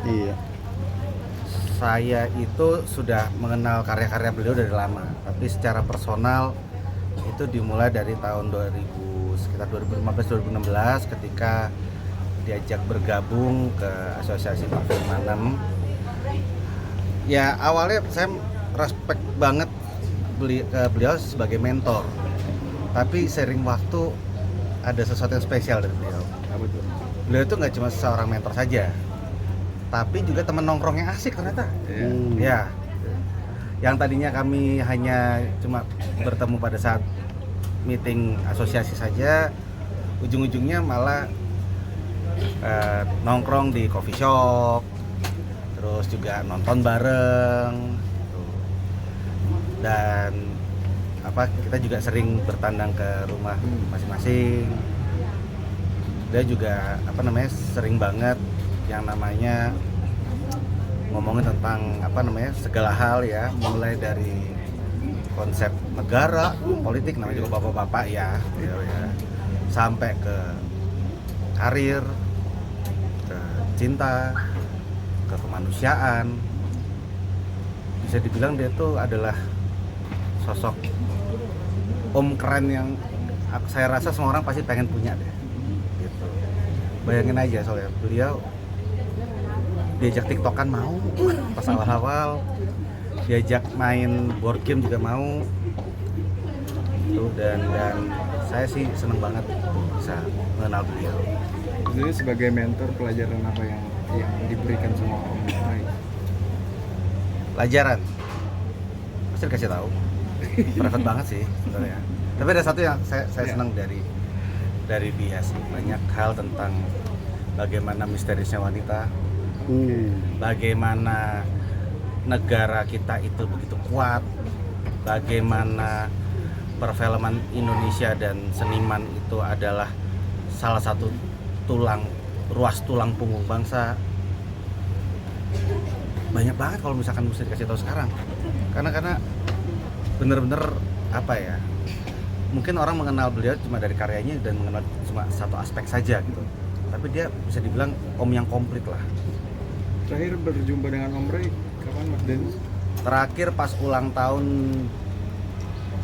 Iya. Saya itu sudah mengenal karya-karya beliau dari lama, tapi secara personal itu dimulai dari tahun 2000, sekitar 2015-2016 ketika diajak bergabung ke Asosiasi Perfilm 6. Ya awalnya saya respect banget ke beliau sebagai mentor, tapi sering waktu ada sesuatu yang spesial dari beliau. Apa tuh? Beliau itu nggak cuma seorang mentor saja, tapi juga teman nongkrong yang asik ternyata. Ya, yang tadinya kami hanya cuma bertemu pada saat meeting asosiasi saja, ujung-ujungnya malah nongkrong di coffee shop, terus juga nonton bareng, dan kita juga sering bertandang ke rumah masing-masing. Dia juga sering banget yang namanya ngomongin tentang segala hal ya, mulai dari konsep negara, politik, namanya juga bapak-bapak ya, sampai ke karir, ke cinta, ke kemanusiaan. Bisa dibilang dia tuh adalah sosok om keren yang saya rasa semua orang pasti pengen punya deh. Gitu. Bayangin aja soalnya beliau diajak tiktokan mau pas awal-awal, diajak main board game juga mau. Itu dan saya sih seneng banget bisa mengenal beliau. Jadi sebagai mentor, pelajaran apa yang diberikan sama Om Ray? Pelajaran pasti dikasih tahu. Private banget sih sebenarnya. Tapi ada satu yang saya senang dari dia sih, banyak hal tentang bagaimana misteriusnya wanita, bagaimana negara kita itu begitu kuat, bagaimana perfilman Indonesia dan seniman itu adalah salah satu ruas tulang punggung bangsa. Banyak banget kalau misalkan mesti dikasih tahu sekarang, karena bener-bener mungkin orang mengenal beliau cuma dari karyanya dan mengenal cuma satu aspek saja gitu, tapi dia bisa dibilang om yang komplit lah. Terakhir berjumpa dengan Om Ray kapan, Mas Dennis? Terakhir pas ulang tahun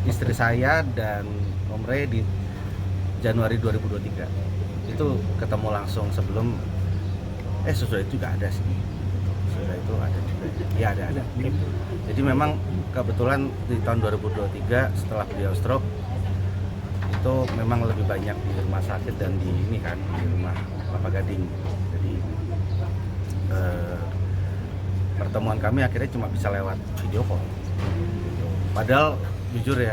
istri saya dan Om Ray di Januari 2023 itu ketemu langsung. Sebelum sesudah itu juga ada sih, sesudah itu ada juga ya, ada. Jadi memang kebetulan di tahun 2023 setelah beliau stroke itu memang lebih banyak di rumah sakit dan di rumah Kelapa Gading. Jadi pertemuan kami akhirnya cuma bisa lewat video call gitu. Padahal jujur ya,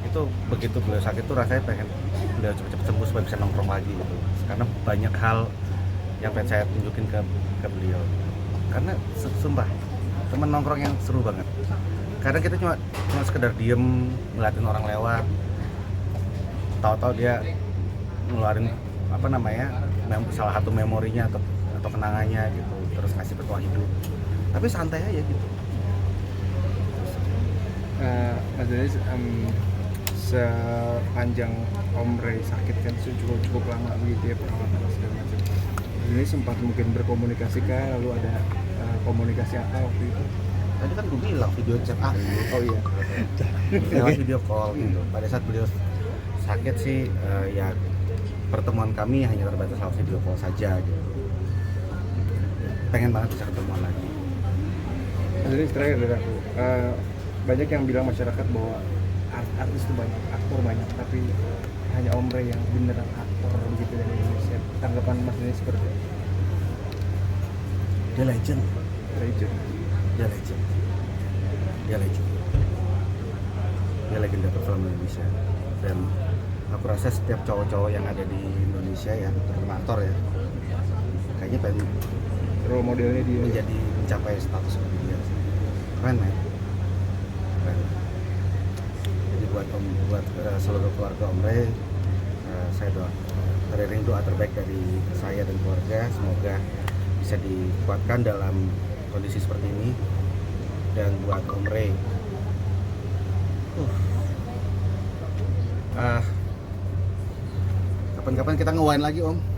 itu begitu beliau sakit tuh rasanya pengen beliau cepet-cepet sembuh supaya bisa nongkrong lagi gitu, karena banyak hal yang pengen saya tunjukin ke beliau. Karena sumpah temen nongkrong yang seru banget. Kadang kita cuma sekedar diem ngeliatin orang lewat, tahu-tahu dia ngeluarin salah satu memorinya atau kenangannya gitu, terus ngasih petua hidup, tapi santai aja gitu. Mas Dennis, sepanjang Om Ray sakit kan cukup lama begitu ya, perawatan segala macam. Ini sempat mungkin berkomunikasi kah, lalu ada komunikasi apa waktu itu? Tadi kan gue bilang video chat Oh iya. lewat video call gitu. Pada saat beliau sakit sih ya pertemuan kami hanya terbatas lewat video call saja gitu. Pengen banget bisa ketemuan lagi. Jadi terakhir dari aku, banyak yang bilang masyarakat bahwa artis itu banyak, aktor banyak, tapi hanya Om Ray yang beneran aktor begitu dari Indonesia. Tanggapan Mas Dennis seperti apa? Dia legend. Dia legenda perfilman Indonesia. Dan aku rasa setiap cowok-cowok yang ada di Indonesia ya, terutama aktor ya, kayaknya pengen Role modelnya dia mencapai status seperti dia. Keren men. Keren. Jadi buat seluruh keluarga Om Ray, saya teriring doa terbaik dari saya dan keluarga, semoga bisa dikuatkan dalam kondisi seperti ini. Dan buat Om Ray, kapan-kapan kita nge-wine lagi Om.